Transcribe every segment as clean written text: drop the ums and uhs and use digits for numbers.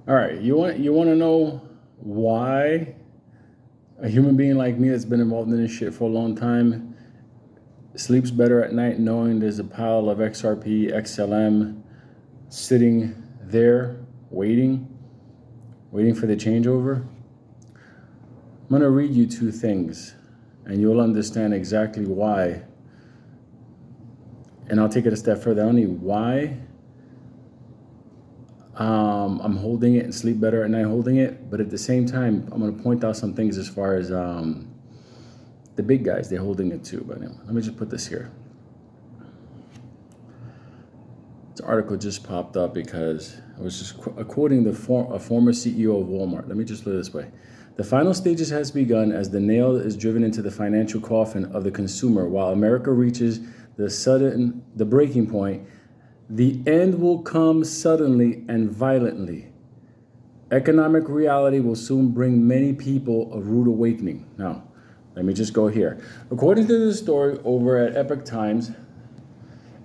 All right, you want to know why a human being like me that's been involved in this shit for a long time sleeps better at night knowing there's a pile of XRP, XLM sitting there waiting for the changeover? I'm going to read you two things and you'll understand exactly why. And I'll take it a step further. Not only why I'm holding it and sleep better at night holding it, but at the same time, I'm going to point out some things as far as the big guys, they're holding it too. But anyway, let me just put this here. This article just popped up because I was just quoting a former CEO of Walmart. Let me just put it this way. The final stages has begun as the nail is driven into the financial coffin of the consumer. While America reaches the breaking point, the end will come suddenly and violently. Economic reality will soon bring many people a rude awakening. Now, let me just go here. According to the story over at Epoch Times,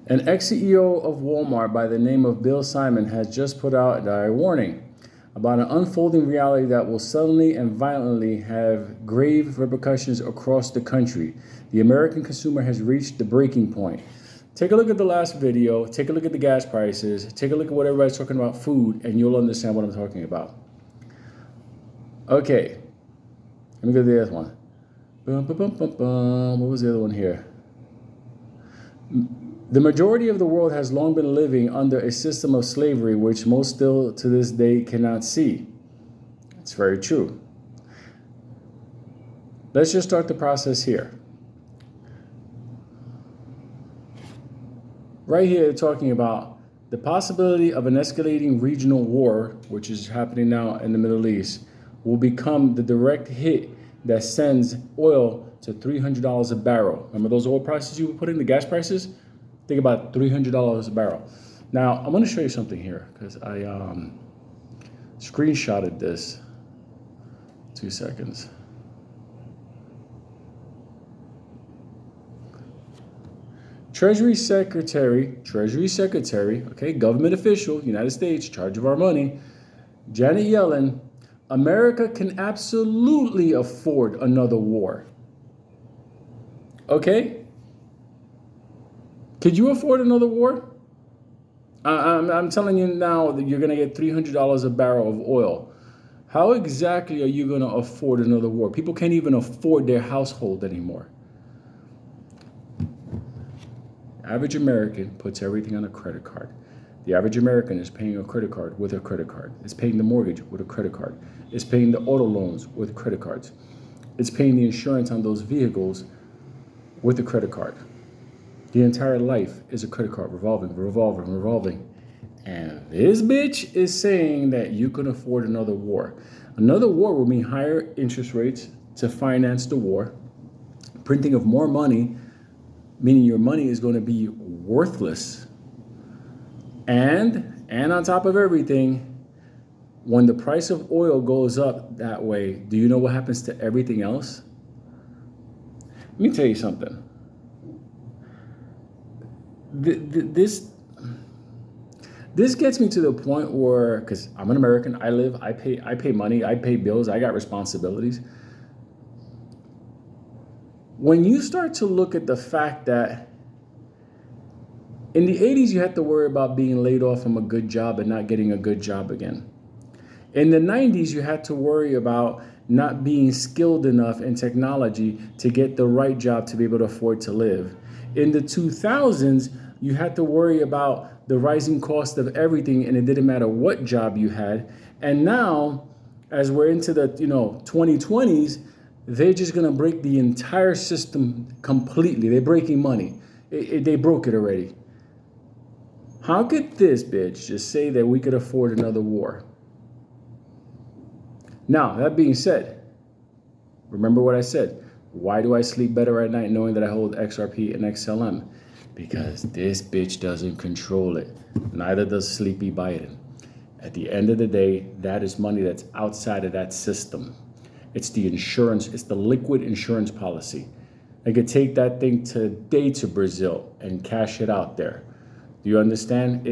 an ex-CEO of Walmart by the name of Bill Simon has just put out a warning about an unfolding reality that will suddenly and violently have grave repercussions across the country. The American consumer has reached the breaking point. Take a look at the last video, take a look at the gas prices, take a look at what everybody's talking about food, and you'll understand what I'm talking about. Okay, let me go to the other one. What was the other one here? The majority of the world has long been living under a system of slavery which most still to this day cannot see. It's very true. Let's just start the process here. Right here, talking about the possibility of an escalating regional war, which is happening now in the Middle East, will become the direct hit that sends oil to $300 a barrel. Remember those oil prices you were putting, the gas prices? Think about $300 a barrel. Now, I'm going to show you something here because I screenshotted this. 2 seconds. Treasury Secretary, okay, government official, United States, charge of our money, Janet Yellen, America can absolutely afford another war. Okay? Could you afford another war? I'm telling you now that you're going to get $300 a barrel of oil. How exactly are you going to afford another war? People can't even afford their household anymore. Average American puts everything on a credit card. The average American is paying a credit card with a credit card. It's paying the mortgage with a credit card. It's paying the auto loans with credit cards. It's paying the insurance on those vehicles with a credit card. The entire life is a credit card, revolving. And this bitch is saying that you can afford another war. Another war will mean higher interest rates to finance the war, printing of more money, meaning your money is going to be worthless. And on top of everything, when the price of oil goes up that way, do you know what happens to everything else? Let me tell you something. This gets me to the point where, because I'm an American, I pay money, I pay bills, I got responsibilities. When you start to look at the fact that in the 80s, you had to worry about being laid off from a good job and not getting a good job again. In the 90s, you had to worry about not being skilled enough in technology to get the right job to be able to afford to live. In the 2000s, you had to worry about the rising cost of everything, and it didn't matter what job you had. And now, as we're into the 2020s, they're just gonna break the entire system completely. They're breaking money. They broke it already. How could this bitch just say that we could afford another war? Now, that being said, remember what I said. Why do I sleep better at night knowing that I hold XRP and XLM? Because this bitch doesn't control it. Neither does Sleepy Biden. At the end of the day, that is money that's outside of that system. It's the insurance, it's the liquid insurance policy. I could take that thing today to Brazil and cash it out there. Do you understand?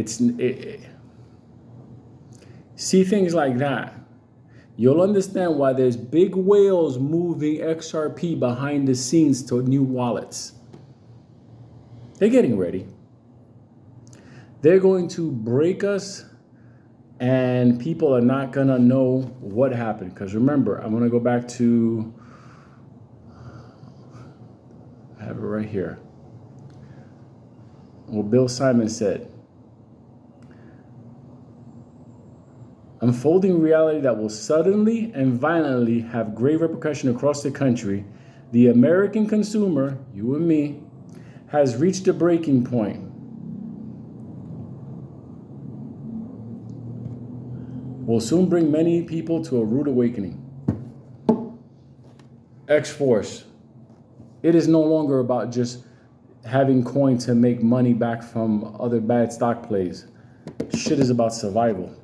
see things like that, you'll understand why there's big whales moving XRP behind the scenes to new wallets. They're getting ready. They're going to break us, and people are not going to know what happened. Because remember, I'm going to go back to, I have it right here. What Bill Simon said. Unfolding reality that will suddenly and violently have grave repercussion across the country. The American consumer, you and me, has reached a breaking point. Will soon bring many people to a rude awakening. X-Force. It is no longer about just having coin to make money back from other bad stock plays. Shit is about survival.